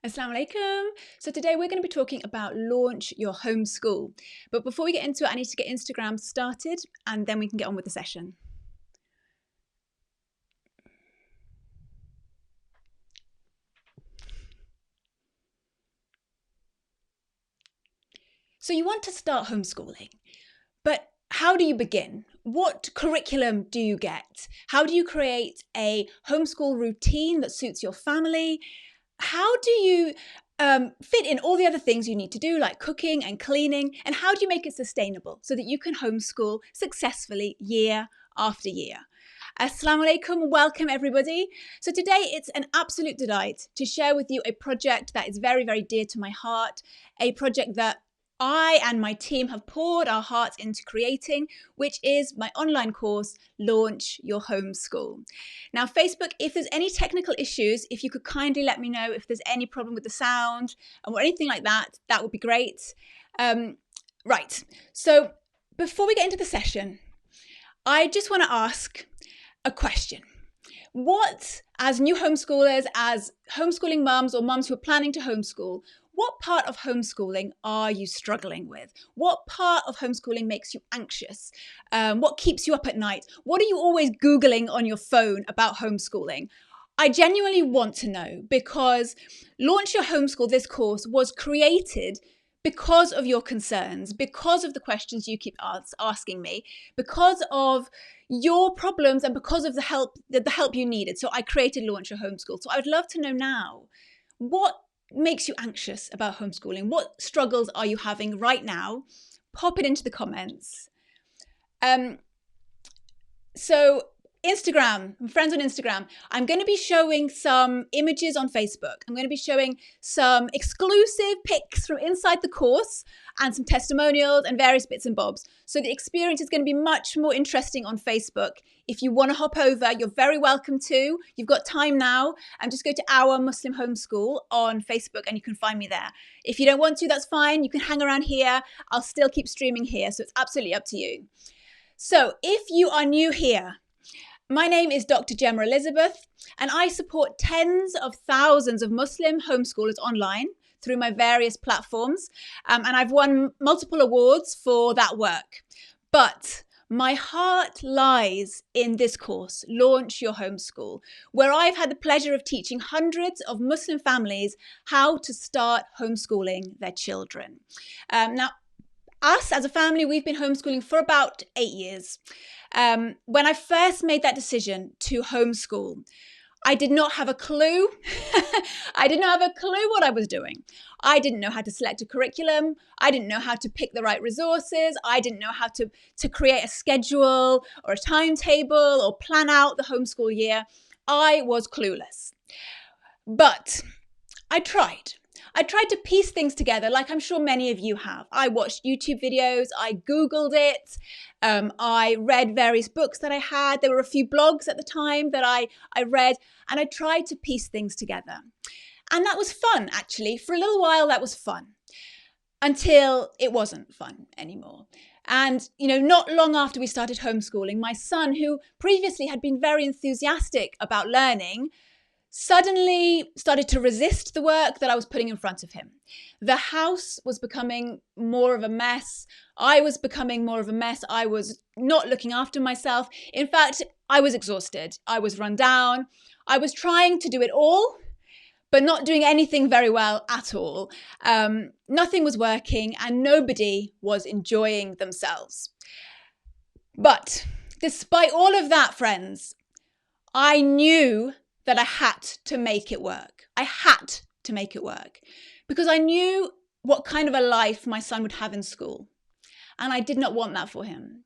Assalamu alaikum. So today we're going to be talking about Launch Your Homeschool. But before we get into it, I need to get Instagram started and then we can get on with the session. So you want to start homeschooling, but how do you begin? What curriculum do you get? How do you create a homeschool routine that suits your family? How do you fit in all the other things you need to do, like cooking and cleaning? And how do you make it sustainable so that you can homeschool successfully year after year? Assalamu alaikum, welcome everybody. So today it's an absolute delight to share with you a project that is very, very dear to my heart, a project that I and my team have poured our hearts into creating, which is my online course, Launch Your Homeschool. Now, Facebook, if there's any technical issues, if you could kindly let me know if there's any problem with the sound or anything like that, that would be great. Right, so before we get into the session, I just want to ask a question. What, as new homeschoolers, as homeschooling mums or mums who are planning to homeschool, what part of homeschooling are you struggling with? What part of homeschooling makes you anxious? What keeps you up at night? What are you always Googling on your phone about homeschooling? I genuinely want to know, because Launch Your Homeschool, this course, was created because of your concerns, because of the questions you keep asking me, because of your problems and because of the help you needed. So I created Launch Your Homeschool. So I would love to know now, what makes you anxious about homeschooling? What struggles are you having right now? Pop it into the comments. So Instagram, friends on Instagram, I'm going to be showing some images on Facebook. I'm going to be showing some exclusive pics from inside the course and some testimonials and various bits and bobs. So the experience is going to be much more interesting on Facebook. If you want to hop over, you're very welcome to. You've got time now. And just go to Our Muslim Homeschool on Facebook and you can find me there. If you don't want to, that's fine. You can hang around here. I'll still keep streaming here. So it's absolutely up to you. So if you are new here, my name is Dr. Gemma Elizabeth, and I support tens of thousands of Muslim homeschoolers online through my various platforms, and I've won multiple awards for that work. But my heart lies in this course, Launch Your Homeschool, where I've had the pleasure of teaching hundreds of Muslim families how to start homeschooling their children. Now, us as a family, we've been homeschooling for about 8 years. When I first made that decision to homeschool, I did not have a clue. I did not have a clue what I was doing. I didn't know how to select a curriculum. I didn't know how to pick the right resources. I didn't know how to create a schedule or a timetable or plan out the homeschool year. I was clueless. But I tried. I tried to piece things together like I'm sure many of you have. I watched YouTube videos, I Googled it, I read various books that I had. There were a few blogs at the time that I read, and I tried to piece things together. And that was fun, actually. For a little while, that was fun, until it wasn't fun anymore. And, not long after we started homeschooling, my son, who previously had been very enthusiastic about learning, suddenly started to resist the work that I was putting in front of him. The house was becoming more of a mess. I was becoming more of a mess. I was not looking after myself. In fact, I was exhausted. I was run down. I was trying to do it all, but not doing anything very well at all. Nothing was working and nobody was enjoying themselves. But despite all of that, friends, I knew that I had to make it work. I had to make it work because I knew what kind of a life my son would have in school. And I did not want that for him.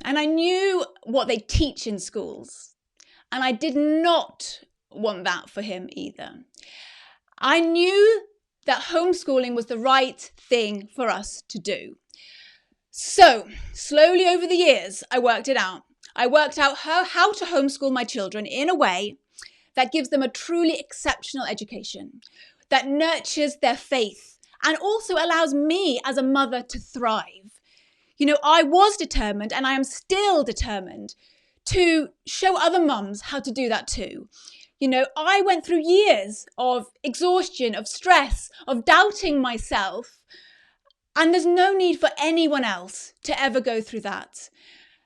And I knew what they teach in schools. And I did not want that for him either. I knew that homeschooling was the right thing for us to do. So slowly over the years, I worked it out. I worked out how to homeschool my children in a way that gives them a truly exceptional education, that nurtures their faith, and also allows me as a mother to thrive. I was determined, and I am still determined, to show other mums how to do that too. I went through years of exhaustion, of stress, of doubting myself. And there's no need for anyone else to ever go through that.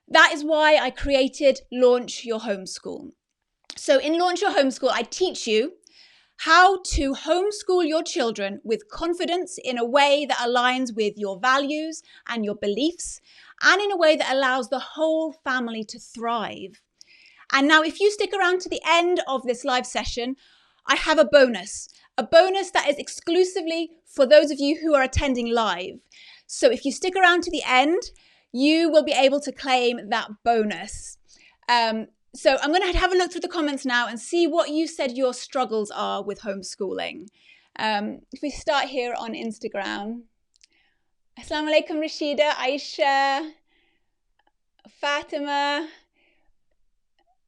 That is why I created Launch Your Homeschool. So in Launch Your Homeschool, I teach you how to homeschool your children with confidence in a way that aligns with your values and your beliefs, and in a way that allows the whole family to thrive. And now, if you stick around to the end of this live session, I have a bonus that is exclusively for those of you who are attending live. So if you stick around to the end, you will be able to claim that bonus. So I'm going to have a look through the comments now and see what you said your struggles are with homeschooling. If we start here on Instagram. Assalamu alaikum, Rashida, Aisha, Fatima.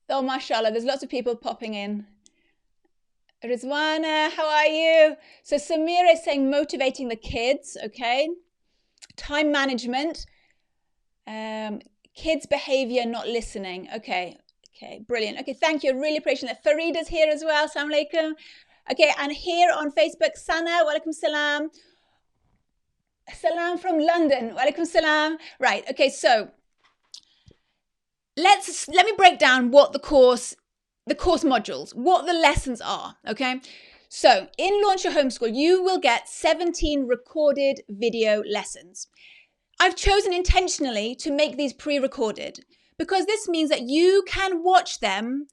Oh, mashallah, there's lots of people popping in. Rizwana, how are you? So Samira is saying motivating the kids, okay. Time management, kids' behavior, not listening. Okay, brilliant. Okay, thank you. I really appreciate that. Farida's here as well. Assalamu alaikum. Okay, and here on Facebook, Sana, wa alaikum salam. Salam from London. Wa alaikum salam. Right, okay, so let me break down what the course modules, what the lessons are, okay? So in Launch Your Homeschool, you will get 17 recorded video lessons. I've chosen intentionally to make these pre-recorded because this means that you can watch them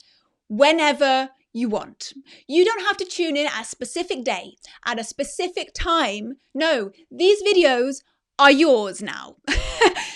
whenever you want. You don't have to tune in at a specific day, at a specific time. No, these videos are yours now.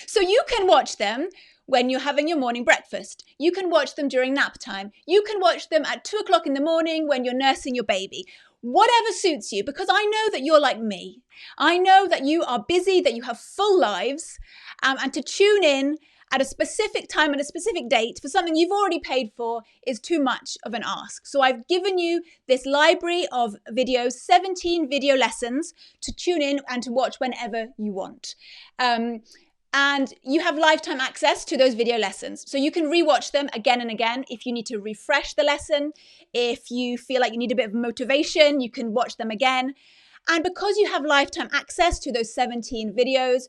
So you can watch them when you're having your morning breakfast. You can watch them during nap time. You can watch them at 2 o'clock in the morning when you're nursing your baby. Whatever suits you, because I know that you're like me. I know that you are busy, that you have full lives, and to tune in at a specific time and a specific date for something you've already paid for is too much of an ask. So I've given you this library of videos, 17 video lessons to tune in and to watch whenever you want. And you have lifetime access to those video lessons. So you can rewatch them again and again if you need to refresh the lesson. If you feel like you need a bit of motivation, you can watch them again. And because you have lifetime access to those 17 videos,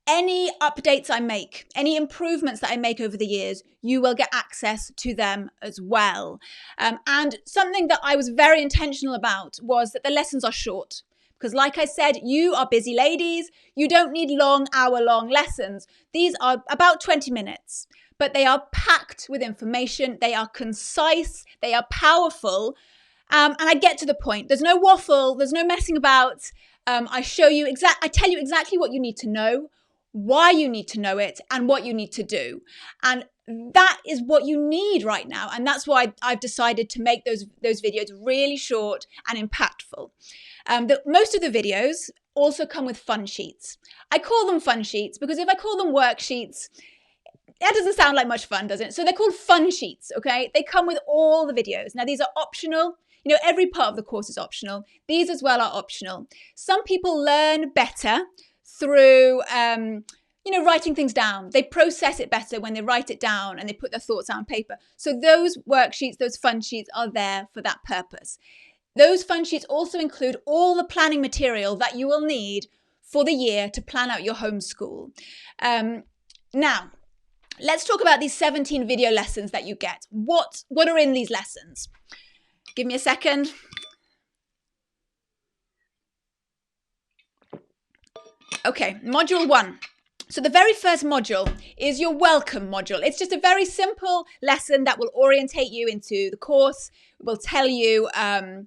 any updates I make, any improvements that I make over the years, you will get access to them as well. And something that I was very intentional about was that the lessons are short. Because like I said, you are busy ladies. You don't need long, hour-long lessons. These are about 20 minutes, but they are packed with information. They are concise. They are powerful. And I get to the point. There's no waffle. There's no messing about. I tell you exactly what you need to know, why you need to know it, and what you need to do. And that is what you need right now. And that's why I've decided to make those videos really short and impactful. Most of the videos also come with fun sheets. I call them fun sheets because if I call them worksheets, that doesn't sound like much fun, does it? So they're called fun sheets, okay? They come with all the videos. Now, these are optional. Every part of the course is optional. These as well are optional. Some people learn better through, writing things down. They process it better when they write it down and they put their thoughts out on paper. So those worksheets, those fun sheets are there for that purpose. Those fun sheets also include all the planning material that you will need for the year to plan out your homeschool. Now, let's talk about these 17 video lessons that you get. What are in these lessons? Give me a second. Okay, module 1. So the very first module is your welcome module. It's just a very simple lesson that will orientate you into the course. It will tell you, how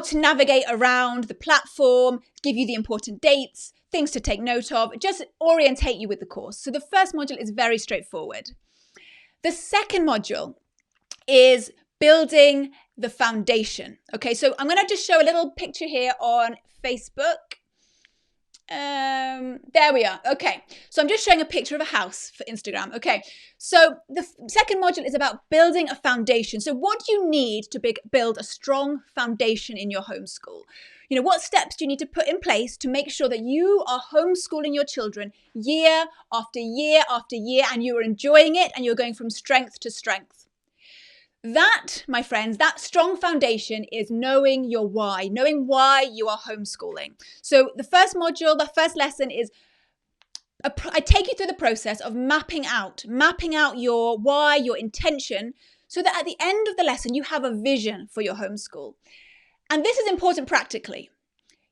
to navigate around the platform, give you the important dates, things to take note of, just orientate you with the course. So the first module is very straightforward. The second module is building the foundation. Okay, so I'm going to just show a little picture here on Facebook. There we are. Okay, so I'm just showing a picture of a house for Instagram. Okay, so the second module is about building a foundation. So what do you need to build a strong foundation in your homeschool? What steps do you need to put in place to make sure that you are homeschooling your children year after year after year and you're enjoying it and you're going from strength to strength? That, my friends, that strong foundation is knowing your why, knowing why you are homeschooling. So the first module, the first lesson is I take you through the process of mapping out your why, your intention, so that at the end of the lesson, you have a vision for your homeschool. And this is important practically.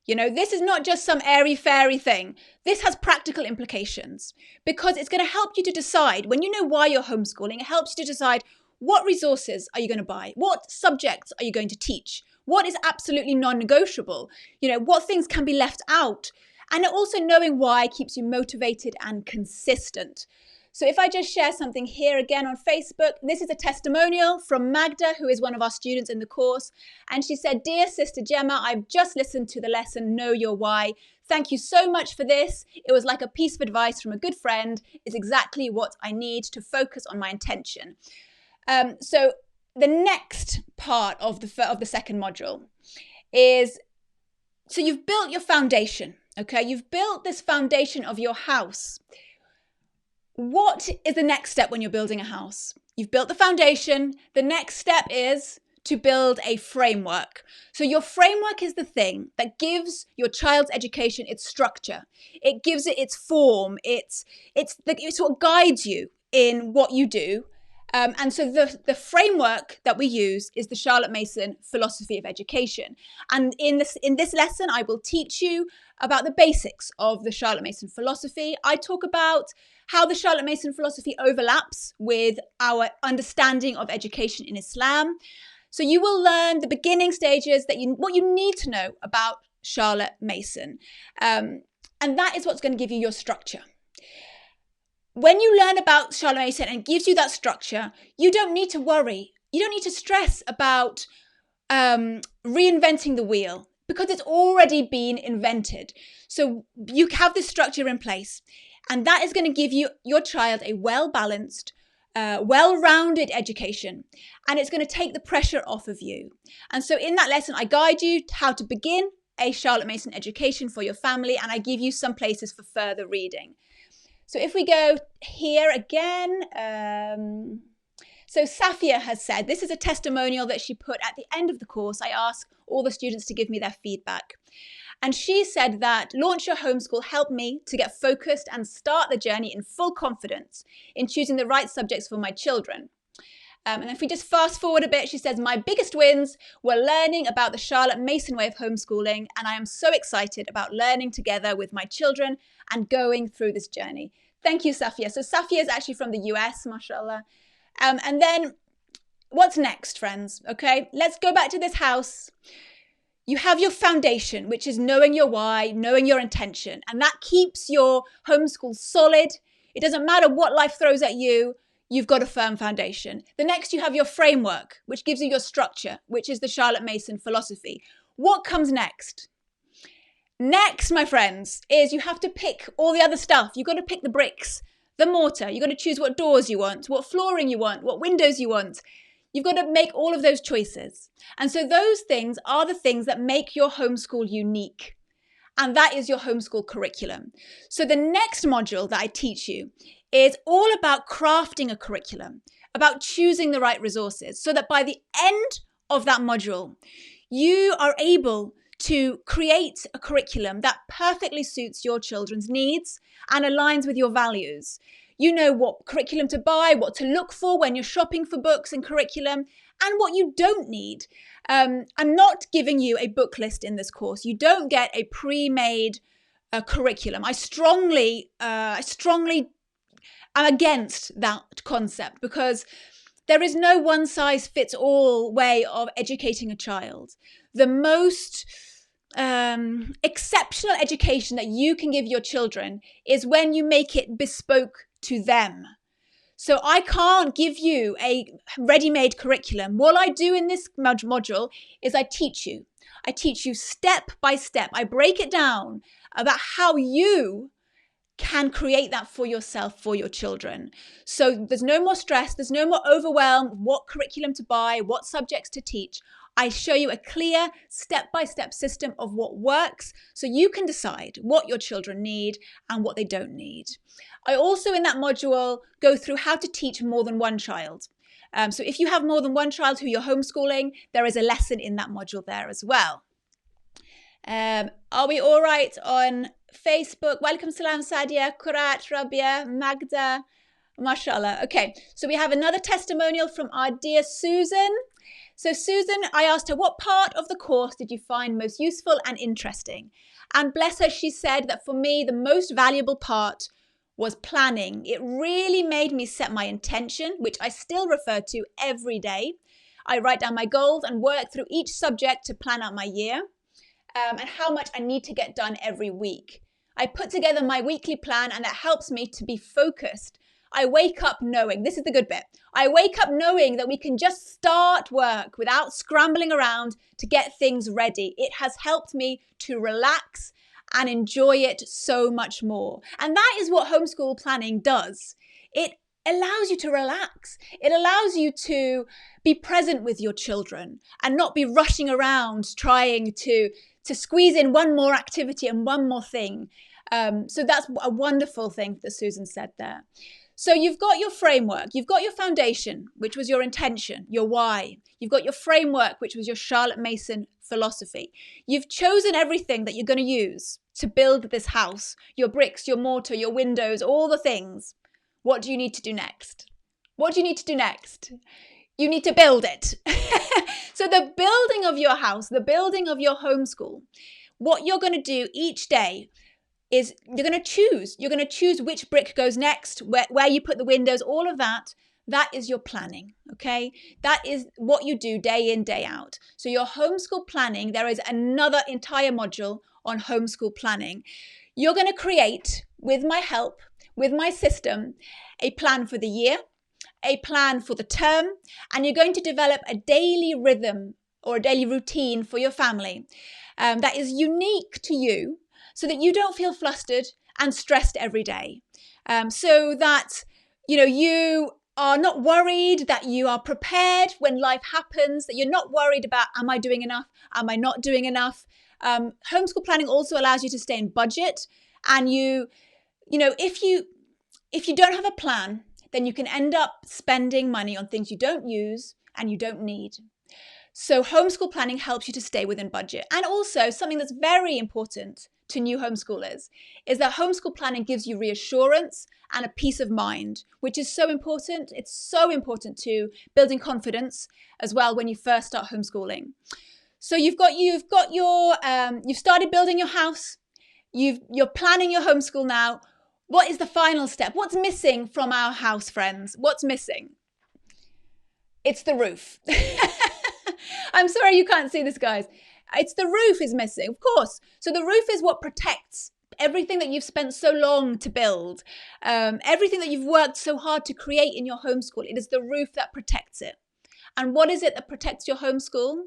You know, this is not just some airy-fairy thing. This has practical implications because it's going to help you to decide, when you know why you're homeschooling, it helps you to decide what resources are you going to buy? What subjects are you going to teach? What is absolutely non-negotiable? You know, what things can be left out? And also knowing why keeps you motivated and consistent. So if I just share something here again on Facebook, this is a testimonial from Magda, who is one of our students in the course. And she said, "Dear Sister Gemma, I've just listened to the lesson, Know Your Why. Thank you so much for this. It was like a piece of advice from a good friend. It's exactly what I need to focus on my intention." So the next part of the second module is, so you've built your foundation, okay? You've built this foundation of your house. What is the next step when you're building a house? You've built the foundation. The next step is to build a framework. So your framework is the thing that gives your child's education its structure. It gives it its form. It's what guides you in what you do. And so the framework that we use is the Charlotte Mason philosophy of education. And in this lesson, I will teach you about the basics of the Charlotte Mason philosophy. I talk about how the Charlotte Mason philosophy overlaps with our understanding of education in Islam. So you will learn the beginning stages, what you need to know about Charlotte Mason. And that is what's going to give you your structure. When you learn about Charlotte Mason and it gives you that structure, you don't need to worry. You don't need to stress about reinventing the wheel because it's already been invented. So you have this structure in place, and that is going to give your child a well-balanced, well-rounded education, and it's going to take the pressure off of you. And so in that lesson, I guide you how to begin a Charlotte Mason education for your family, and I give you some places for further reading. So if we go here again, so Safia has said, this is a testimonial that she put at the end of the course. I ask all the students to give me their feedback. And she said that Launch Your Homeschool helped me to get focused and start the journey in full confidence in choosing the right subjects for my children. And if we just fast forward a bit, she says, my biggest wins were learning about the Charlotte Mason way of homeschooling, and I am so excited about learning together with my children and going through this journey. Thank you, Safia. So Safia is actually from the US, mashallah. And then what's next, friends? Okay, let's go back to this house. You have your foundation, which is knowing your why, knowing your intention, and that keeps your homeschool solid. It doesn't matter what life throws at you. You've got a firm foundation. The next, you have your framework, which gives you your structure, which is the Charlotte Mason philosophy. What comes next? Next, my friends, is you have to pick all the other stuff. You've got to pick the bricks, the mortar. You've got to choose what doors you want, what flooring you want, what windows you want. You've got to make all of those choices. And so those things are the things that make your homeschool unique. And that is your homeschool curriculum. So the next module that I teach you is all about crafting a curriculum, about choosing the right resources, so that by the end of that module, you are able to create a curriculum that perfectly suits your children's needs and aligns with your values. You know what curriculum to buy, what to look for when you're shopping for books and curriculum, and what you don't need. I'm not giving you a book list in this course. You don't get a pre-made curriculum. I strongly am against that concept because there is no one-size-fits-all way of educating a child. The most exceptional education that you can give your children is when you make it bespoke to them. So I can't give you a ready-made curriculum. What I do in this module is I teach you. I teach you step by step. I break it down about how you can create that for yourself, for your children. So there's no more stress. There's no more overwhelm. What curriculum to buy, what subjects to teach. I show you a clear step-by-step system of what works so you can decide what your children need and what they don't need. I also in that module go through how to teach more than one child. So if you have more than one child who you're homeschooling, there is a lesson in that module there as well. Are we all right on Facebook? Welcome, Salam, Sadia, Kurat, Rabia, Magda, mashallah. Okay, so we have another testimonial from our dear Susan. So Susan, I asked her, what part of the course did you find most useful and interesting? And bless her, she said that for me, the most valuable part was planning. It really made me set my intention, which I still refer to every day. I write down my goals and work through each subject to plan out my year and how much I need to get done every week. I put together my weekly plan and that helps me to be focused. I wake up knowing, this is the good bit, I wake up knowing that we can just start work without scrambling around to get things ready. It has helped me to relax and enjoy it so much more. And that is what homeschool planning does. It allows you to relax. It allows you to be present with your children and not be rushing around trying to squeeze in one more activity and one more thing. So that's a wonderful thing that Susan said there. So you've got your framework, you've got your foundation, which was your intention, your why. You've got your framework, which was your Charlotte Mason philosophy. You've chosen everything that you're going to use to build this house, your bricks, your mortar, your windows, all the things. What do you need to do next? What do you need to do next? You need to build it. So the building of your house, the building of your homeschool, what you're going to do each day is you're going to choose which brick goes next, where you put the windows, all of that. That is your planning, okay? That is what you do day in, day out. So your homeschool planning, there is another entire module on homeschool planning. You're going to create, with my help, with my system, a plan for the year, a plan for the term, and you're going to develop a daily rhythm or a daily routine for your family that is unique to you, so that you don't feel flustered and stressed every day. So that, you are not worried, that you are prepared when life happens, that you're not worried about, am I doing enough? Am I not doing enough? Homeschool planning also allows you to stay in budget. And if you don't have a plan, then you can end up spending money on things you don't use and you don't need. So homeschool planning helps you to stay within budget. And also something that's very important to new homeschoolers is that homeschool planning gives you reassurance and a peace of mind, which is so important. It's so important to building confidence as well when you first start homeschooling. So you've started building your house. You're planning your homeschool now. What is the final step? What's missing from our house, friends? What's missing? It's the roof. I'm sorry you can't see this, guys. It's the roof is missing, of course. So the roof is what protects everything that you've spent so long to build, everything that you've worked so hard to create in your homeschool. It is the roof that protects it. And what is it that protects your homeschool?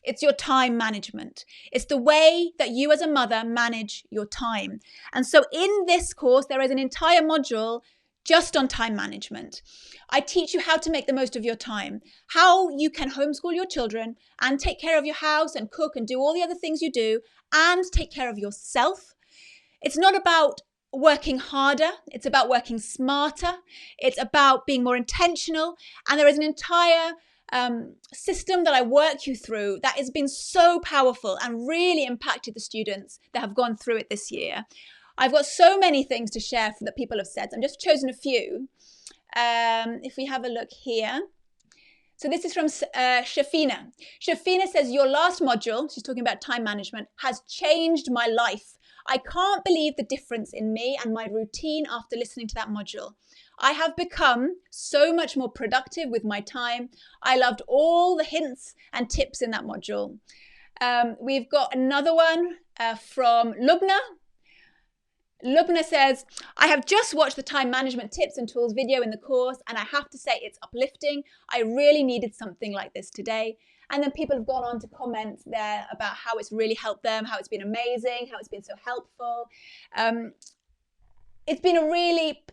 It's your time management. It's the way that you as a mother manage your time. And so in this course, there is an entire module just on time management. I teach you how to make the most of your time, how you can homeschool your children and take care of your house and cook and do all the other things you do and take care of yourself. It's not about working harder. It's about working smarter. It's about being more intentional. And there is an entire system that I work you through that has been so powerful and really impacted the students that have gone through it this year. I've got so many things to share that people have said. So I've just chosen a few. If we have a look here. So this is from Shafina. Shafina says, your last module, she's talking about time management, has changed my life. I can't believe the difference in me and my routine after listening to that module. I have become so much more productive with my time. I loved all the hints and tips in that module. We've got another one from Lubna. Lubna says, I have just watched the time management tips and tools video in the course, and I have to say it's uplifting. I really needed something like this today. And then people have gone on to comment there about how it's really helped them, how it's been amazing, how it's been so helpful. It's been a really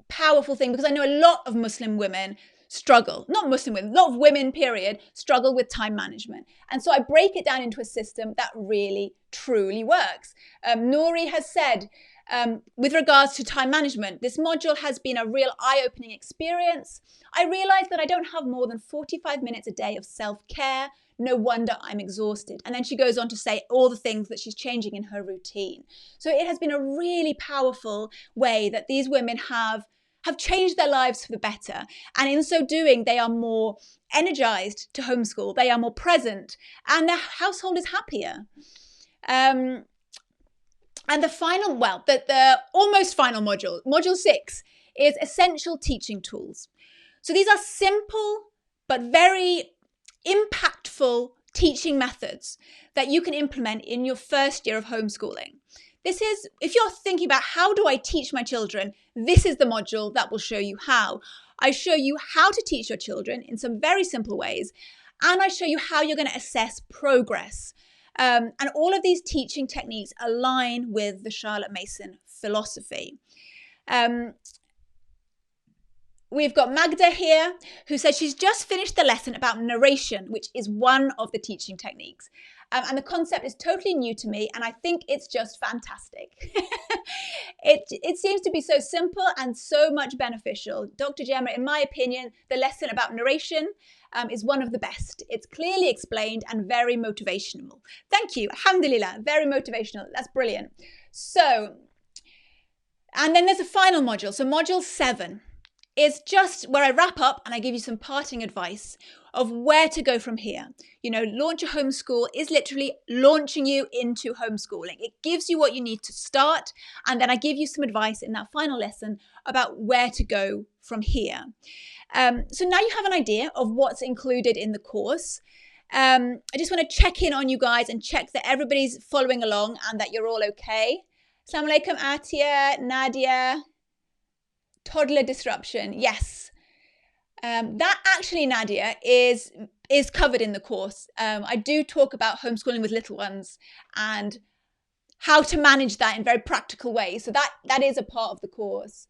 powerful thing because I know a lot of Muslim women struggle, not Muslim women, a lot of women, period, struggle with time management. And so I break it down into a system that really, truly works. Nouri has said, with regards to time management. This module has been a real eye-opening experience. I realized that I don't have more than 45 minutes a day of self-care. No wonder I'm exhausted. And then she goes on to say all the things that she's changing in her routine. So it has been a really powerful way that these women have changed their lives for the better. And in so doing, they are more energized to homeschool. They are more present and their household is happier. And the final, the almost final module, module 6, is essential teaching tools. So these are simple but very impactful teaching methods that you can implement in your first year of homeschooling. This is, if you're thinking about how do I teach my children, this is the module that will show you how. I show you how to teach your children in some very simple ways, and I show you how you're going to assess progress. And all of these teaching techniques align with the Charlotte Mason philosophy. We've got Magda here, who says she's just finished the lesson about narration, which is one of the teaching techniques. And the concept is totally new to me, and I think it's just fantastic. It seems to be so simple and so much beneficial. Dr. Gemma, in my opinion, the lesson about narration is one of the best. It's clearly explained and very motivational. Thank you. Alhamdulillah, very motivational. That's brilliant. So, and then there's a final module. So module 7 is just where I wrap up and I give you some parting advice of where to go from here. You know, Launch Your Homeschool is literally launching you into homeschooling. It gives you what you need to start, and then I give you some advice in that final lesson about where to go from here. So now you have an idea of what's included in the course. I just want to check in on you guys and check that everybody's following along and that you're all okay. Assalamu alaikum, Atia, Nadia. Toddler disruption, yes. That actually, Nadia, is covered in the course. I do talk about homeschooling with little ones and how to manage that in very practical ways. So that is a part of the course.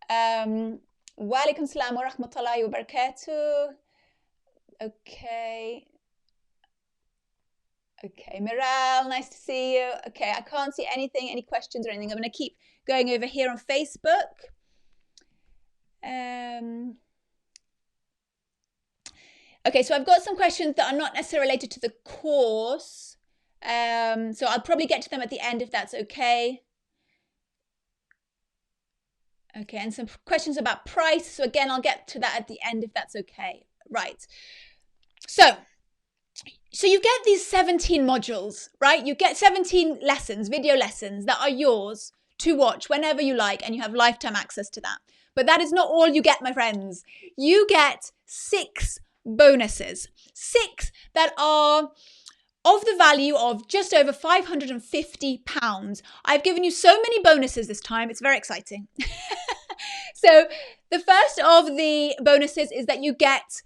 Wa alaikum salam wa rahmatullahi wa barakatuh. Okay, Miral, nice to see you. Okay, I can't see anything, any questions or anything. I'm going to keep going over here on Facebook. Okay, so I've got some questions that are not necessarily related to the course. So I'll probably get to them at the end if that's okay. Okay, and some questions about price. So again, I'll get to that at the end if that's okay. Right. So you get these 17 modules, right? You get 17 lessons, video lessons that are yours to watch whenever you like, and you have lifetime access to that. But that is not all you get, my friends. You get 6 bonuses. 6 that are of the value of just over £550. I've given you so many bonuses this time. It's very exciting. So the first of the bonuses is that you get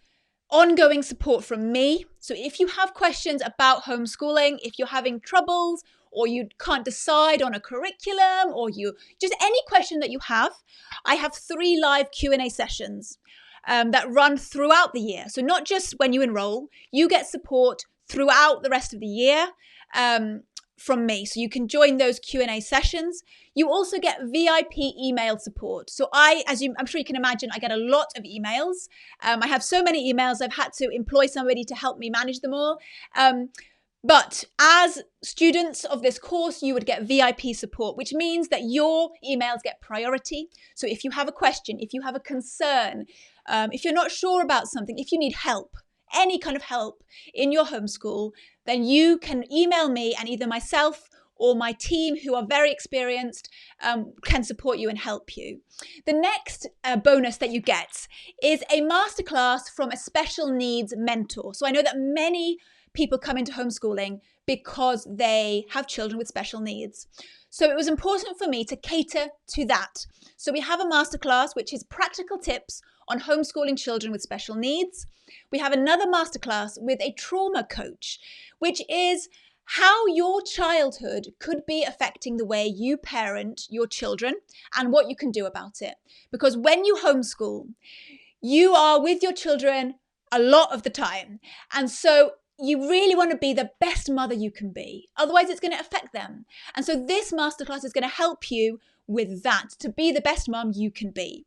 ongoing support from me. So if you have questions about homeschooling, if you're having troubles, or you can't decide on a curriculum, or you just any question that you have, I have 3 live Q&A sessions that run throughout the year. So not just when you enroll, you get support throughout the rest of the year from me. So you can join those Q&A sessions. You also get VIP email support. So I'm sure you can imagine, I get a lot of emails. I have so many emails, I've had to employ somebody to help me manage them all. But as students of this course, you would get VIP support, which means that your emails get priority. So if you have a question, if you have a concern, if you're not sure about something, if you need help, any kind of help in your homeschool, then you can email me, and either myself or my team, who are very experienced, can support you and help you. The next bonus that you get is a masterclass from a special needs mentor. So I know that many people come into homeschooling because they have children with special needs. So it was important for me to cater to that. So we have a masterclass, which is practical tips on homeschooling children with special needs. We have another masterclass with a trauma coach, which is how your childhood could be affecting the way you parent your children and what you can do about it. Because when you homeschool, you are with your children a lot of the time. And so you really want to be the best mother you can be. Otherwise, it's going to affect them. And so this masterclass is going to help you with that, to be the best mom you can be.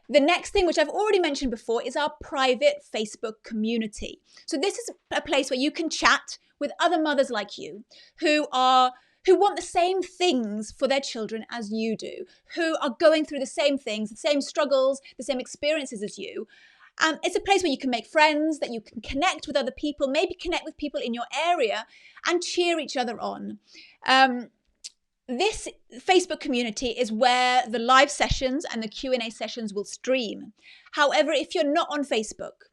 The next thing, which I've already mentioned before, is our private Facebook community. So this is a place where you can chat with other mothers like you who want the same things for their children as you do, who are going through the same things, the same struggles, the same experiences as you. It's a place where you can make friends, that you can connect with other people, maybe connect with people in your area and cheer each other on. This Facebook community is where the live sessions and the Q&A sessions will stream. However, if you're not on Facebook,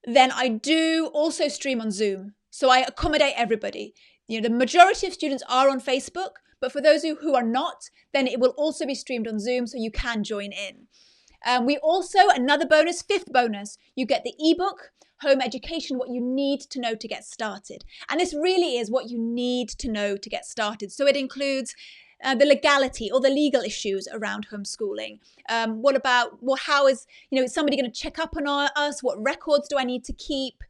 then I do also stream on Zoom. So I accommodate everybody. The majority of students are on Facebook, but for those who are not, then it will also be streamed on Zoom, so you can join in. We also, another bonus, fifth bonus, you get the ebook, Home Education, What You Need to Know to Get Started. And this really is what you need to know to get started. So it includes the legality or the legal issues around homeschooling. How is somebody going to check up on us? What records do I need to keep?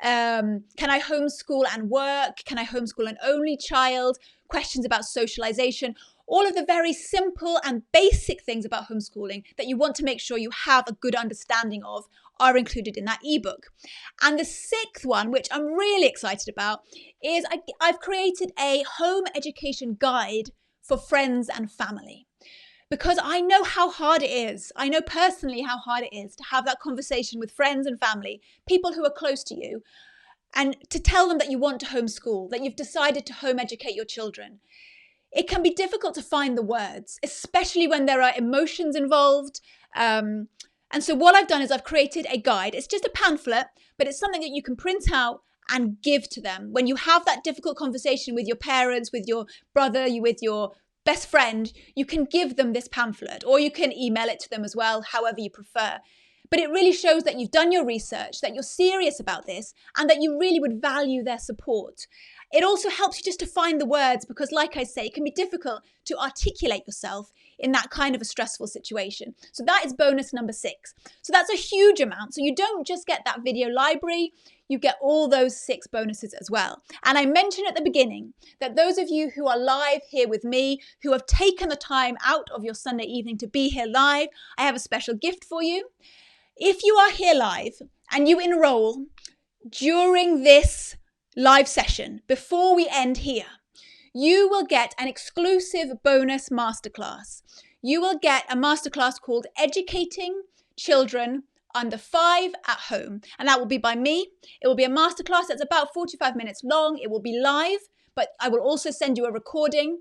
Can I homeschool and work? Can I homeschool an only child? Questions about socialization. All of the very simple and basic things about homeschooling that you want to make sure you have a good understanding of are included in that ebook. And the sixth one, which I'm really excited about, is I've created a home education guide for friends and family. Because I know how hard it is. I know personally how hard it is to have that conversation with friends and family, people who are close to you, and to tell them that you want to homeschool, that you've decided to home educate your children. It can be difficult to find the words, especially when there are emotions involved. And so what I've done is I've created a guide. It's just a pamphlet, but it's something that you can print out and give to them. When you have that difficult conversation with your parents, with your brother, with your best friend, you can give them this pamphlet, or you can email it to them as well, however you prefer. But it really shows that you've done your research, that you're serious about this, and that you really would value their support. It also helps you just to find the words, because like I say, it can be difficult to articulate yourself in that kind of a stressful situation. So that is bonus number 6. So that's a huge amount. So you don't just get that video library, you get all those 6 bonuses as well. And I mentioned at the beginning that those of you who are live here with me, who have taken the time out of your Sunday evening to be here live, I have a special gift for you. If you are here live and you enroll during this live session, before we end here, you will get an exclusive bonus masterclass. You will get a masterclass called Educating Children Under 5 at Home. And that will be by me. It will be a masterclass that's about 45 minutes long. It will be live, but I will also send you a recording.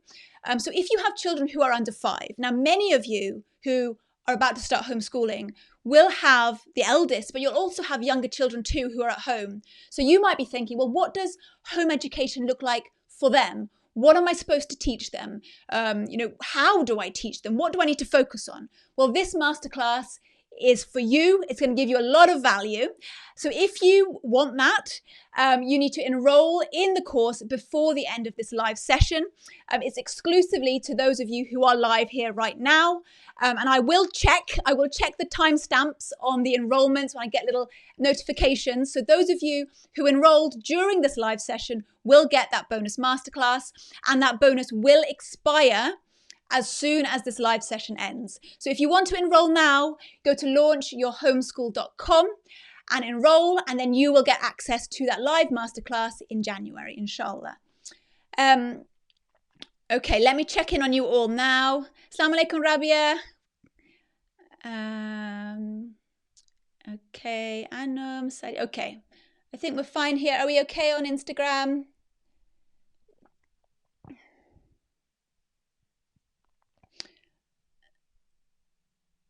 So if you have children who are under 5, now many of you who are about to start homeschooling will have the eldest, but you'll also have younger children too who are at home. So you might be thinking, well, what does home education look like for them? What am I supposed to teach them? How do I teach them? What do I need to focus on? Well, this masterclass is for you. It's going to give you a lot of value. So if you want that, you need to enroll in the course before the end of this live session. It's exclusively to those of you who are live here right now. And I will check the timestamps on the enrollments when I get little notifications. So those of you who enrolled during this live session will get that bonus masterclass, and that bonus will expire as soon as this live session ends. So if you want to enroll now, go to launchyourhomeschool.com and enroll, and then you will get access to that live masterclass in January, inshallah. Okay, let me check in on you all now. Assalamu alaikum, Rabia. Okay, Anum, Sadi. Okay, I think we're fine here. Are we okay on Instagram?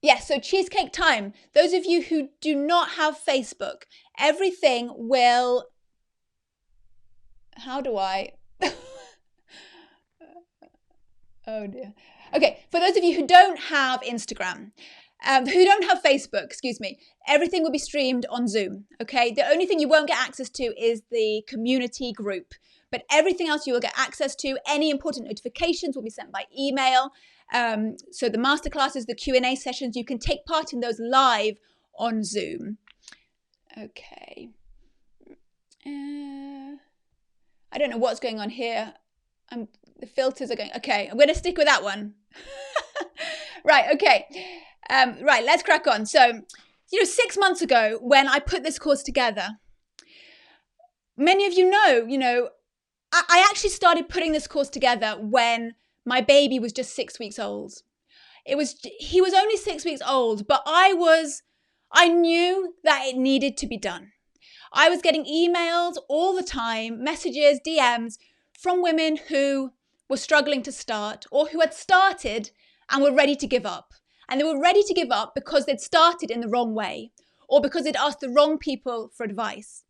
Yes, so cheesecake time. Those of you who do not have Facebook, everything will... How do I... Oh dear. Okay, for those of you who don't have Instagram, who don't have Facebook, excuse me, everything will be streamed on Zoom, okay? The only thing you won't get access to is the community group, but everything else you will get access to. Any important notifications will be sent by email. So the masterclasses, the Q&A sessions, you can take part in those live on Zoom. Okay. I don't know what's going on here. The filters are going, okay, I'm going to stick with that one. Right, okay. Right, let's crack on. So, 6 months ago when I put this course together, many of you know, I actually started putting this course together when my baby was just 6 weeks old. He was only 6 weeks old, but I knew that it needed to be done. I was getting emails all the time, messages, DMs from women who were struggling to start or who had started and were ready to give up. And they were ready to give up because they'd started in the wrong way or because they'd asked the wrong people for advice.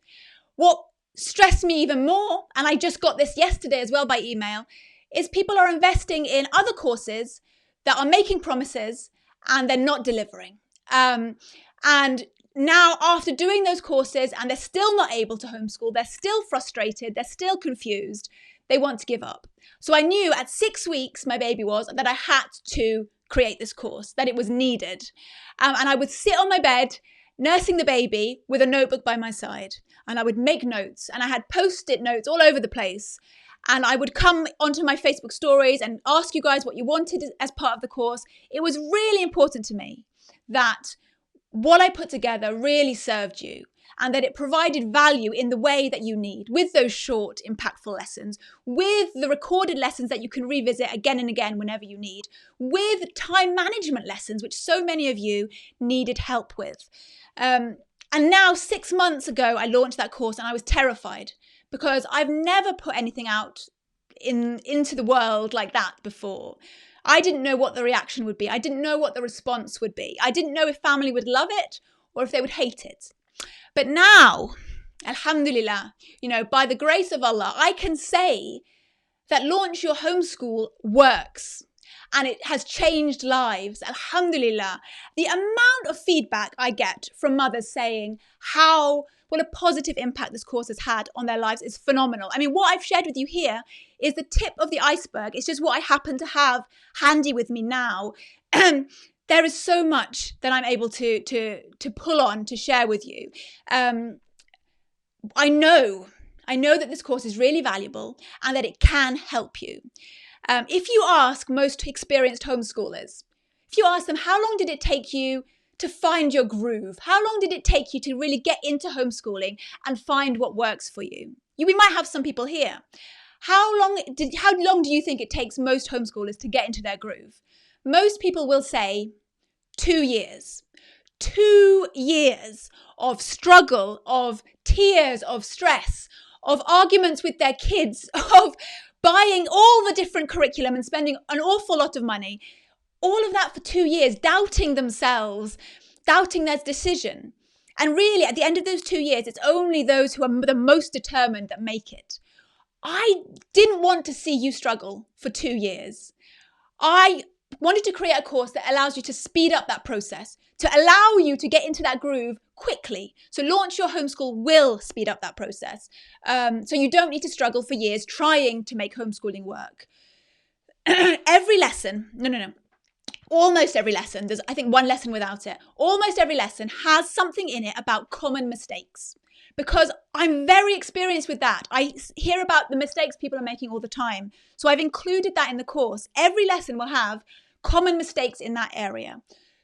What stressed me even more, and I just got this yesterday as well by email, is people are investing in other courses that are making promises and they're not delivering. And now after doing those courses and they're still not able to homeschool, they're still frustrated, they're still confused, they want to give up. So I knew at 6 weeks, my baby was, that I had to create this course, that it was needed. And I would sit on my bed nursing the baby with a notebook by my side, and I would make notes, and I had post-it notes all over the place. And I would come onto my Facebook stories and ask you guys what you wanted as part of the course. It was really important to me that what I put together really served you and that it provided value in the way that you need, with those short, impactful lessons, with the recorded lessons that you can revisit again and again whenever you need, with time management lessons, which so many of you needed help with. And now 6 months ago, I launched that course and I was terrified because I've never put anything out into the world like that before. I didn't know what the reaction would be. I didn't know what the response would be. I didn't know if family would love it or if they would hate it. But now, alhamdulillah, by the grace of Allah, I can say that Launch Your Homeschool works and it has changed lives. Alhamdulillah. The amount of feedback I get from mothers saying what a positive impact this course has had on their lives is phenomenal. I mean, what I've shared with you here is the tip of the iceberg. It's just what I happen to have handy with me now. There is so much that I'm able to pull on to share with you. I know that this course is really valuable and that it can help you. If you ask most experienced homeschoolers, if you ask them, how long did it take you to find your groove? How long did it take you to really get into homeschooling and find what works for you? We might have some people here. How long do you think it takes most homeschoolers to get into their groove? Most people will say 2 years. 2 years of struggle, of tears, of stress, of arguments with their kids, of buying all the different curriculum and spending an awful lot of money. All of that for 2 years, doubting themselves, doubting their decision. And really, at the end of those 2 years, it's only those who are the most determined that make it. I didn't want to see you struggle for 2 years. I wanted to create a course that allows you to speed up that process, to allow you to get into that groove quickly. So Launch Your Homeschool will speed up that process. So you don't need to struggle for years trying to make homeschooling work. Every lesson, almost every lesson, there's I think one lesson without it, almost every lesson has something in it about common mistakes. Because I'm very experienced with that. I hear about the mistakes people are making all the time. So I've included that in the course. Every lesson will have common mistakes in that area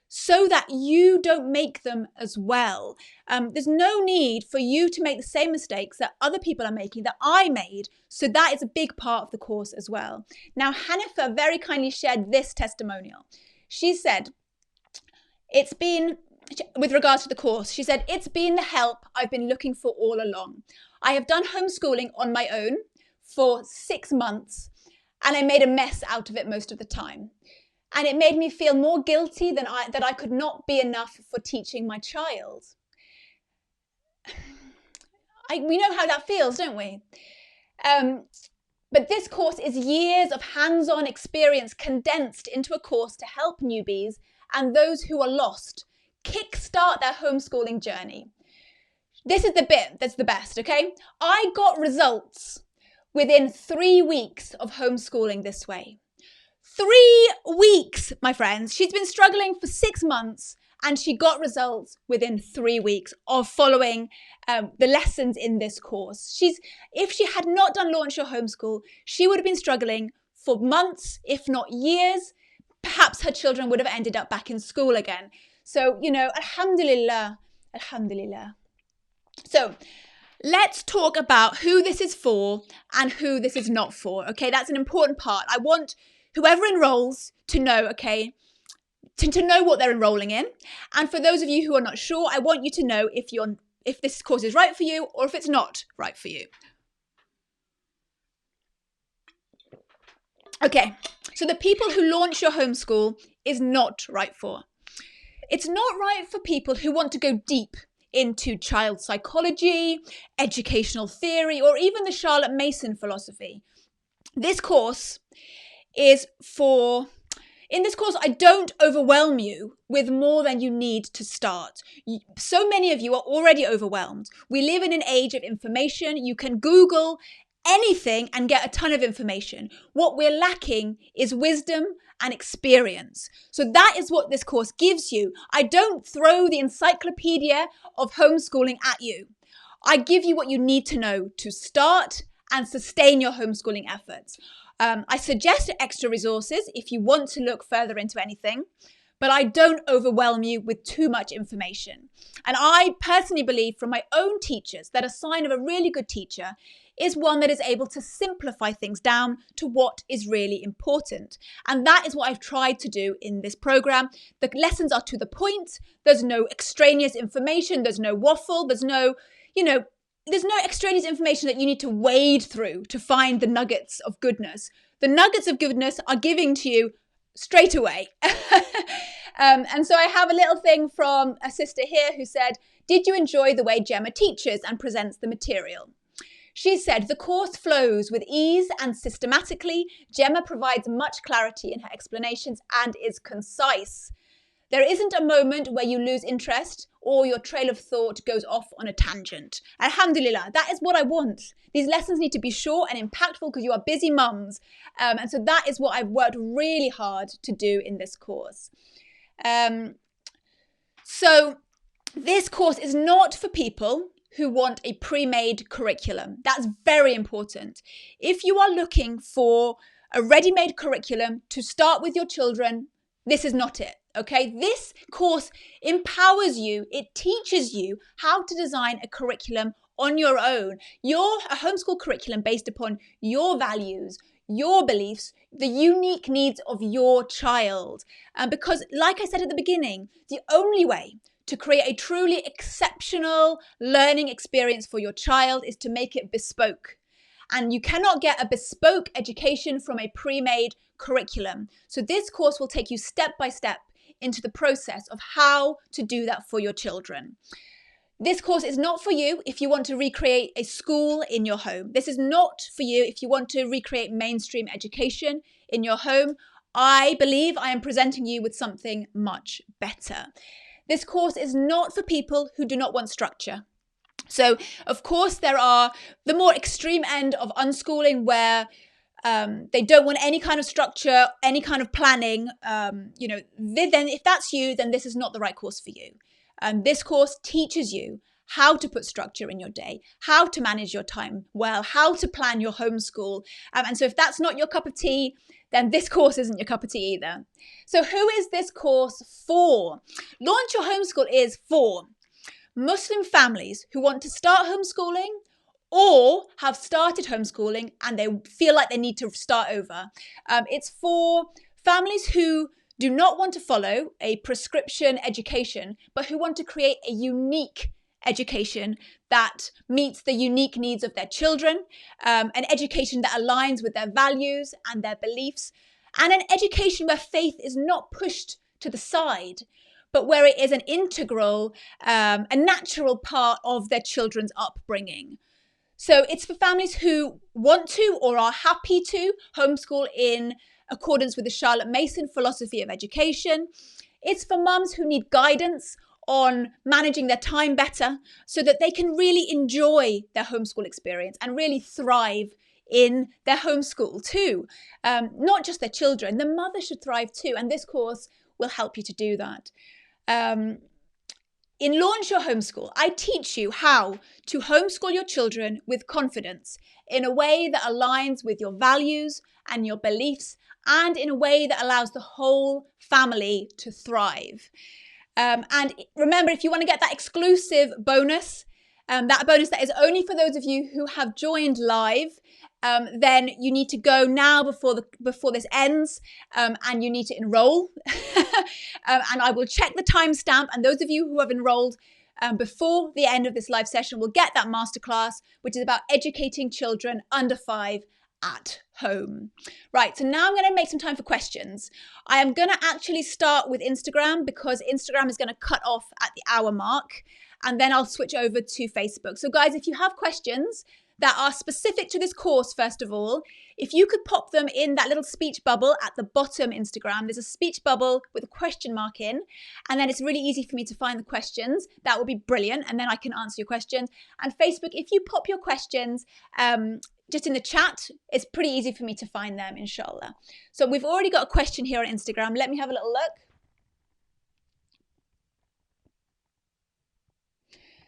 so that you don't make them as well. There's no need for you to make the same mistakes that other people are making, that I made. So that is a big part of the course as well. Now, Hanifa very kindly shared this testimonial. She said, with regards to the course, she said, it's been the help I've been looking for all along. I have done homeschooling on my own for 6 months and I made a mess out of it most of the time. And it made me feel more guilty that I could not be enough for teaching my child. We know how that feels, don't we? But this course is years of hands-on experience condensed into a course to help newbies and those who are lost kickstart their homeschooling journey. This is the bit that's the best, okay? I got results within 3 weeks of homeschooling this way. 3 weeks, my friends. She's been struggling for 6 months And she got results within 3 weeks of following the lessons in this course. If she had not done Launch Your Homeschool, she would have been struggling for months, if not years. Perhaps her children would have ended up back in school again. So, alhamdulillah, alhamdulillah. So let's talk about who this is for and who this is not for. Okay, that's an important part. I want whoever enrolls to know, okay, to know what they're enrolling in. And for those of you who are not sure, I want you to know if this course is right for you or if it's not right for you. Okay, so the people who Launch Your Homeschool is not right for. It's not right for people who want to go deep into child psychology, educational theory, or even the Charlotte Mason philosophy. This course is for... In this course, I don't overwhelm you with more than you need to start. So many of you are already overwhelmed. We live in an age of information. You can Google anything and get a ton of information. What we're lacking is wisdom and experience. So that is what this course gives you. I don't throw the encyclopedia of homeschooling at you. I give you what you need to know to start and sustain your homeschooling efforts. I suggest extra resources if you want to look further into anything, but I don't overwhelm you with too much information. And I personally believe from my own teachers that a sign of a really good teacher is one that is able to simplify things down to what is really important. And that is what I've tried to do in this program. The lessons are to the point. There's no extraneous information. There's no waffle. There's no extraneous information that you need to wade through to find the nuggets of goodness. The nuggets of goodness are giving to you straight away. And so I have a little thing from a sister here who said, "Did you enjoy the way Gemma teaches and presents the material?" She said, "The course flows with ease and systematically. Gemma provides much clarity in her explanations and is concise. There isn't a moment where you lose interest or your trail of thought goes off on a tangent." Alhamdulillah, that is what I want. These lessons need to be short and impactful because you are busy mums. And so that is what I've worked really hard to do in this course. So this course is not for people who want a pre-made curriculum. That's very important. If you are looking for a ready-made curriculum to start with your children, this is not it. Okay, this course empowers you. It teaches you how to design a curriculum on your own. A homeschool curriculum based upon your values, your beliefs, the unique needs of your child. Because like I said at the beginning, the only way to create a truly exceptional learning experience for your child is to make it bespoke. And you cannot get a bespoke education from a pre-made curriculum. So this course will take you step by step into the process of how to do that for your children. This course is not for you if you want to recreate a school in your home. This is not for you if you want to recreate mainstream education in your home. I believe I am presenting you with something much better. This course is not for people who do not want structure. So, of course, there are the more extreme end of unschooling where they don't want any kind of structure, any kind of planning. Then if that's you, then this is not the right course for you. This course teaches you how to put structure in your day, how to manage your time well, how to plan your homeschool. And so if that's not your cup of tea, then this course isn't your cup of tea either. So who is this course for? Launch Your Homeschool is for Muslim families who want to start homeschooling or have started homeschooling and they feel like they need to start over. It's for families who do not want to follow a prescription education, but who want to create a unique education that meets the unique needs of their children, an education that aligns with their values and their beliefs, and an education where faith is not pushed to the side, but where it is an integral, a natural part of their children's upbringing. So it's for families who want to or are happy to homeschool in accordance with the Charlotte Mason philosophy of education. It's for mums who need guidance on managing their time better so that they can really enjoy their homeschool experience and really thrive in their homeschool too. Not just their children, the mother should thrive too. And this course will help you to do that. In Launch Your Homeschool, I teach you how to homeschool your children with confidence in a way that aligns with your values and your beliefs, and in a way that allows the whole family to thrive. And remember, if you want to get that exclusive bonus, that bonus that is only for those of you who have joined live, then you need to go now before this ends, and you need to enroll. And I will check the timestamp, and those of you who have enrolled before the end of this live session will get that masterclass, which is about educating children under 5 at home. Right, so now I'm going to make some time for questions. I am going to actually start with Instagram because Instagram is going to cut off at the hour mark, and then I'll switch over to Facebook. So guys, if you have questions that are specific to this course, first of all, if you could pop them in that little speech bubble at the bottom Instagram. There's a speech bubble with a question mark in, and then it's really easy for me to find the questions. That would be brilliant, and then I can answer your questions. And Facebook, if you pop your questions just in the chat, it's pretty easy for me to find them, inshallah. So we've already got a question here on Instagram. Let me have a little look.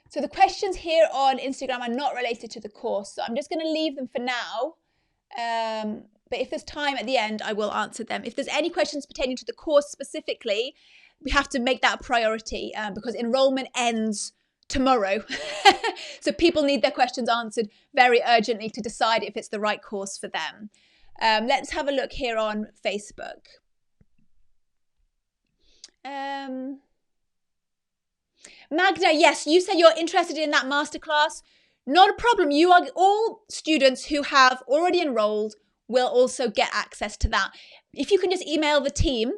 So the questions here on Instagram are not related to the course, so I'm just going to leave them for now. But if there's time at the end, I will answer them. If there's any questions pertaining to the course specifically, we have to make that a priority because enrollment ends tomorrow. So people need their questions answered very urgently to decide if it's the right course for them. Let's have a look here on Facebook. Magda, yes, you said you're interested in that masterclass. Not a problem. You are all students who have already enrolled will also get access to that. If you can just email the team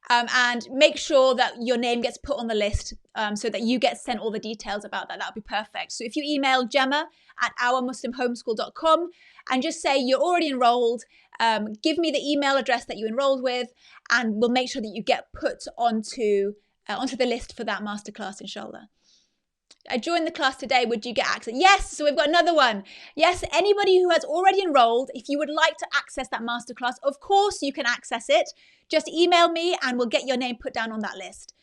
and make sure that your name gets put on the list so that you get sent all the details about that, that would be perfect. So if you email Gemma at ourmuslimhomeschool.com and just say you're already enrolled, give me the email address that you enrolled with, and we'll make sure that you get put onto the list for that masterclass, inshallah. I joined the class today. Would you get access? Yes, so we've got another one. Yes, anybody who has already enrolled, if you would like to access that masterclass, of course you can access it. Just email me and we'll get your name put down on that list.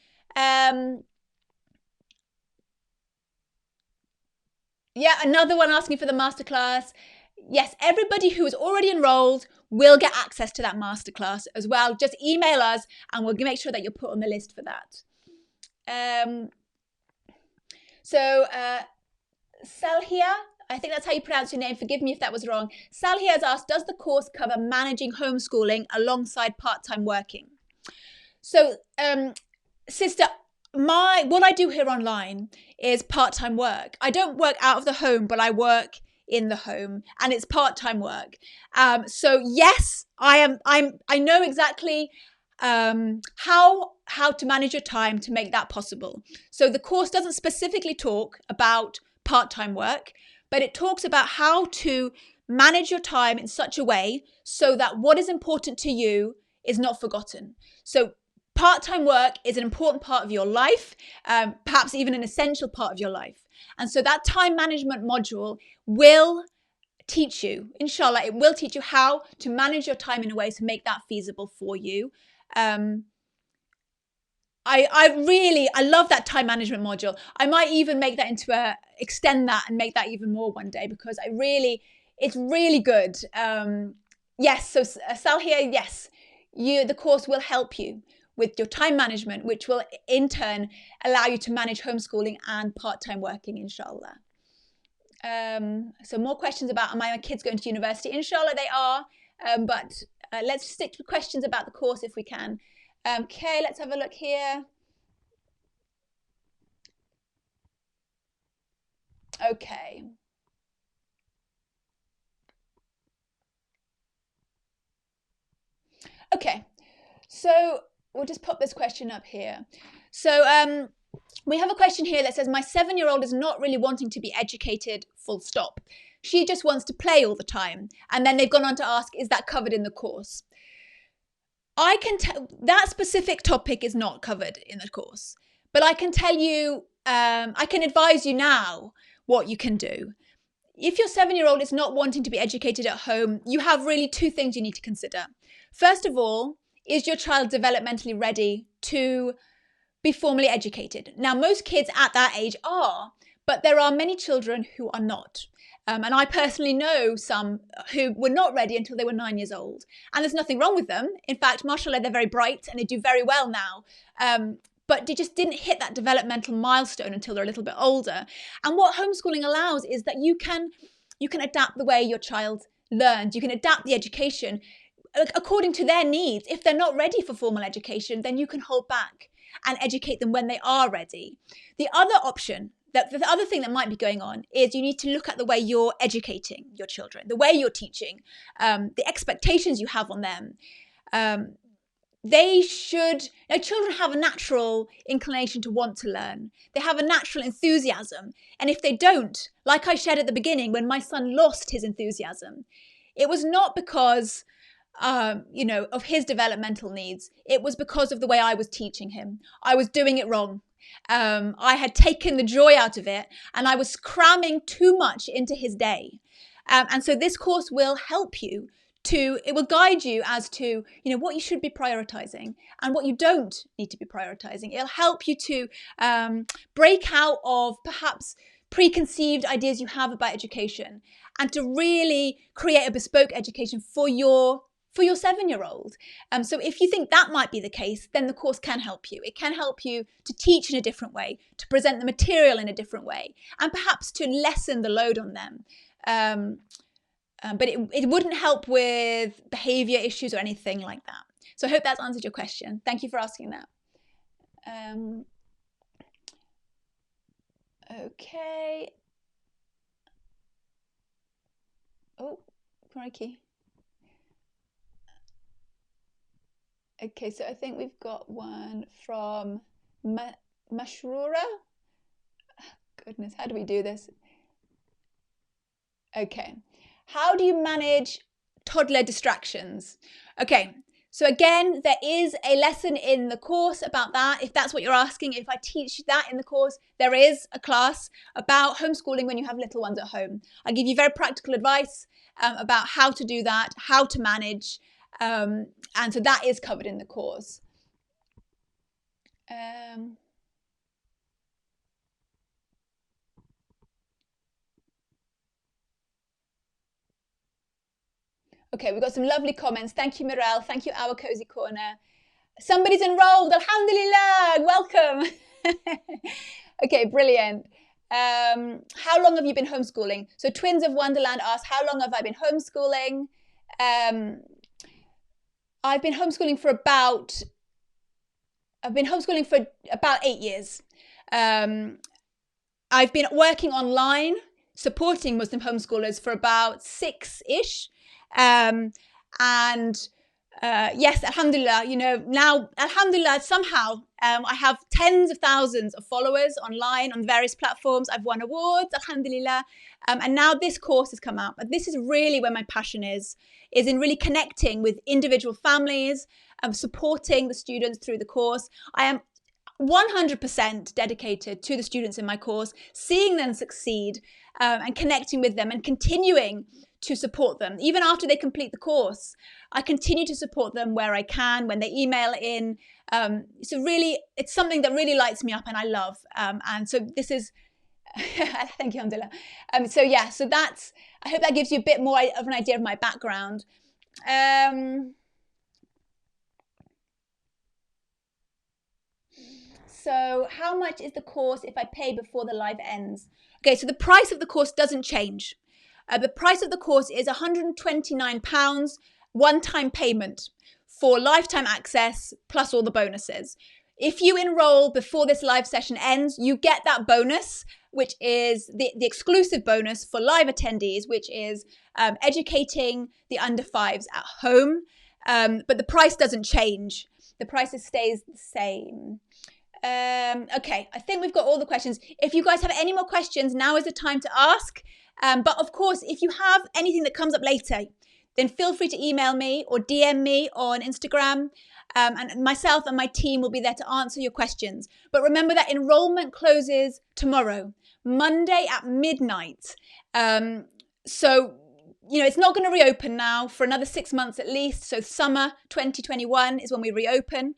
Yeah, another one asking for the masterclass. Yes, everybody who is already enrolled will get access to that masterclass as well. Just email us and we'll make sure that you're put on the list for that. Salhia, I think that's how you pronounce your name. Forgive me if that was wrong. Salhia has asked, does the course cover managing homeschooling alongside part-time working? So, sister, what I do here online is part-time work. I don't work out of the home, but I work in the home, and it's part-time work. So yes, I know exactly how to manage your time to make that possible. So the course doesn't specifically talk about part-time work, but it talks about how to manage your time in such a way so that what is important to you is not forgotten. So part-time work is an important part of your life, perhaps even an essential part of your life. And so that time management module will teach you, inshallah, it will teach you how to manage your time in a way to make that feasible for you. I love that time management module. I might even make that extend that and make that even more one day because it's really good. Yes, so Sal here, yes, the course will help you with your time management, which will in turn allow you to manage homeschooling and part-time working, inshallah. So more questions about, are my kids going to university? Inshallah they are, but let's stick to questions about the course if we can. Okay, let's have a look here. Okay. Okay, so we'll just pop this question up here. So we have a question here that says, my 7-year-old is not really wanting to be educated, full stop. She just wants to play all the time. And then they've gone on to ask, is that covered in the course? I can tell that specific topic is not covered in the course, but I can tell you, I can advise you now what you can do. If your 7-year-old is not wanting to be educated at home, you have really 2 things you need to consider. First of all, is your child developmentally ready to be formally educated. Now, most kids at that age are, but there are many children who are not. And I personally know some who were not ready until they were 9 years old. And there's nothing wrong with them. In fact, mashallah, they're very bright and they do very well now. But they just didn't hit that developmental milestone until they're a little bit older. And what homeschooling allows is that you can adapt the way your child learns. You can adapt the education according to their needs. If they're not ready for formal education, then you can hold back and educate them when they are ready. The other option, the other thing that might be going on is you need to look at the way you're educating your children, the way you're teaching, the expectations you have on them. Children have a natural inclination to want to learn. They have a natural enthusiasm. And if they don't, like I shared at the beginning, when my son lost his enthusiasm, it was not because of his developmental needs. It was because of the way I was teaching him. I was doing it wrong. I had taken the joy out of it and I was cramming too much into his day. And so this course will help you it will guide you as to, what you should be prioritizing and what you don't need to be prioritizing. It'll help you to break out of perhaps preconceived ideas you have about education and to really create a bespoke education for your 7-year-old. So if you think that might be the case, then the course can help you. It can help you to teach in a different way, to present the material in a different way, and perhaps to lessen the load on them. But it wouldn't help with behavior issues or anything like that. So I hope that's answered your question. Thank you for asking that. Okay. Oh, crikey. Okay, so I think we've got one from Mashrura. Goodness, how do we do this? Okay. How do you manage toddler distractions? Okay, so again, there is a lesson in the course about that. If that's what you're asking, if I teach that in the course, there is a class about homeschooling when you have little ones at home. I give you very practical advice about how to do that, how to manage, and so that is covered in the course. Okay, we've got some lovely comments. Thank you, Mirel. Thank you, Our Cozy Corner. Somebody's enrolled. Alhamdulillah. Welcome. Okay, brilliant. How long have you been homeschooling? So Twins of Wonderland asked, how long have I been homeschooling? I've been homeschooling for about 8 years. I've been working online, supporting Muslim homeschoolers for about 6-ish. Yes, alhamdulillah, now, alhamdulillah, somehow, I have tens of thousands of followers online on various platforms. I've won awards, alhamdulillah. And now this course has come out. But this is really where my passion is in really connecting with individual families, supporting the students through the course. I am 100% dedicated to the students in my course, seeing them succeed, and connecting with them and continuing to support them. Even after they complete the course, I continue to support them where I can, when they email in. So really, it's something that really lights me up and I love. And so this is, thank you, alhamdulillah. So that's, I hope that gives you a bit more of an idea of my background. So how much is the course if I pay before the live ends? Okay, so the price of the course doesn't change. The price of the course is £129 one-time payment for lifetime access plus all the bonuses. If you enroll before this live session ends, you get that bonus, which is the exclusive bonus for live attendees, which is educating the under fives at home. But the price doesn't change. The price stays the same. Okay, I think we've got all the questions. If you guys have any more questions, now is the time to ask. But of course, if you have anything that comes up later, then feel free to email me or DM me on Instagram. And myself and my team will be there to answer your questions. But remember that enrollment closes tomorrow, Monday at midnight. So, it's not going to reopen now for another 6 months at least. So summer 2021 is when we reopen.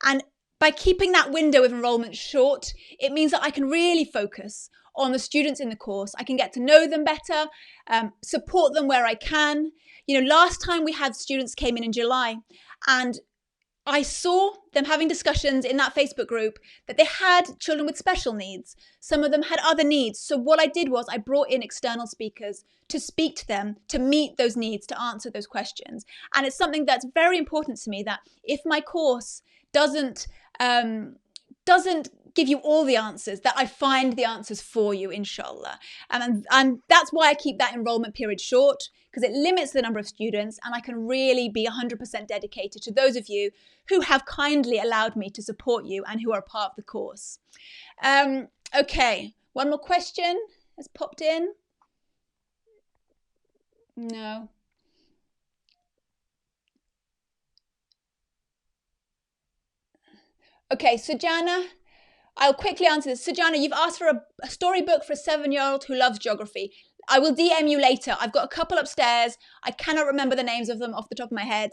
And by keeping that window of enrolment short, it means that I can really focus on the students in the course. I can get to know them better, support them where I can. Last time we had students came in July, and I saw them having discussions in that Facebook group that they had children with special needs. Some of them had other needs. So what I did was I brought in external speakers to speak to them, to meet those needs, to answer those questions. And it's something that's very important to me, that if my course doesn't give you all the answers, that I find the answers for you, inshallah. And that's why I keep that enrollment period short, because it limits the number of students, and I can really be 100% dedicated to those of you who have kindly allowed me to support you and who are part of the course. Okay, one more question has popped in. No. Okay, Sujana, I'll quickly answer this. Sujana, you've asked for a storybook for a 7-year-old who loves geography. I will DM you later. I've got a couple upstairs. I cannot remember the names of them off the top of my head.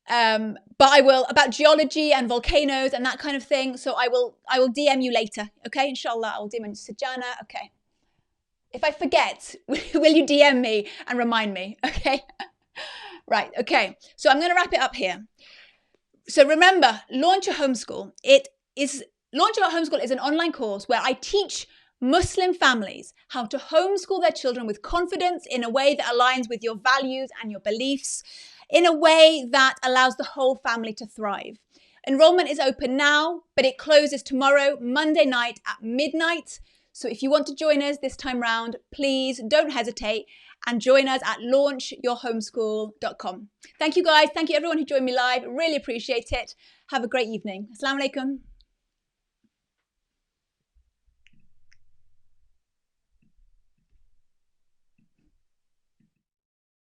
But I will, about geology and volcanoes and that kind of thing. So I will DM you later. Okay, inshallah, I will DM you. Sujana, okay. If I forget, will you DM me and remind me? Okay. Right, okay. So I'm going to wrap it up here. So remember, Launch Your Homeschool. Launch Your Homeschool is an online course where I teach Muslim families how to homeschool their children with confidence, in a way that aligns with your values and your beliefs, in a way that allows the whole family to thrive. Enrollment is open now, but it closes tomorrow, Monday night at midnight. So if you want to join us this time round, please don't hesitate and join us at launchyourhomeschool.com. Thank you guys. Thank you everyone who joined me live. Really appreciate it. Have a great evening. Assalamu alaikum.